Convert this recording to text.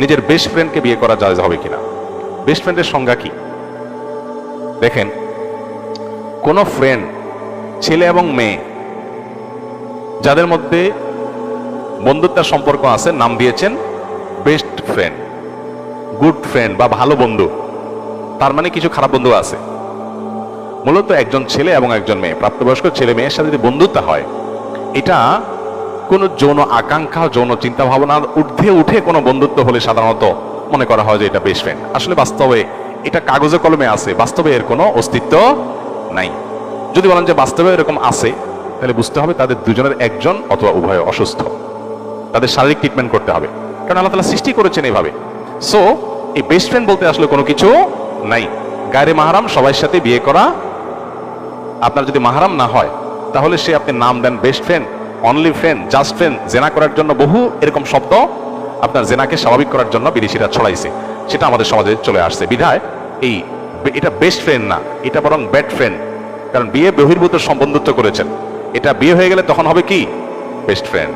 নিজের বেস্ট ফ্রেন্ডকে বিয়ে করা জায়েজ হবে কিনা। বেস্ট ফ্রেন্ডের সংজ্ঞা কি? দেখেন, কোন ফ্রেন্ড, ছেলে এবং মেয়ে যাদের মধ্যে বন্ধুত্বের সম্পর্ক আছে, নাম দিয়েছেন বেস্ট ফ্রেন্ড, গুড ফ্রেন্ড বা ভালো বন্ধু। তার মানে কিছু খারাপ বন্ধু আছে। মূলত একজন ছেলে এবং একজন মেয়ে, প্রাপ্তবয়স্ক ছেলে মেয়ের সাথে যদি বন্ধুত্ব হয়, এটা কোন যৌন আকাঙ্ক্ষা, যৌন চিন্তা ভাবনার ঊর্ধ্বে উঠে কোনো বন্ধুত্ব হলে সাধারণত মনে করা হয় যে এটা বেস্ট ফ্রেন্ড। আসলে বাস্তবে এটা কাগজে কলমে আছে, বাস্তবে এর কোনো অস্তিত্ব নাই। যদি বলেন যে বাস্তবে এরকম আছে, তাহলে বুঝতে হবে তাদের দুজনের একজন অথবা উভয় অসুস্থ, তাদের শারীরিক ট্রিটমেন্ট করতে হবে, কারণ আল্লাহ তাআলা সৃষ্টি করেছেন এইভাবে। সো এই বেস্ট ফ্রেন্ড বলতে আসলে কোনো কিছু নাই। গায়রে মাহরাম সবার সাথে বিয়ে করা, আপনার যদি মাহরাম না হয় তাহলে সে আপনি নাম দেন best friend, only friend, just friend. জেনা করার জন্য বহু এরকম শব্দ আপনার জেনাকে স্বাভাবিক করার জন্য বিদেশিরা ছড়াইছে, সেটা আমাদের সমাজে চলে আসছে। বিধায় এটা বেস্ট ফ্রেন্ড না, এটা বরং ব্যাড ফ্রেন্ড। কারণ বিয়ে বহির্ভূত বন্ধুত্ব করেছেন, এটা বিয়ে হয়ে গেলে তখন হবে কি? Best friend.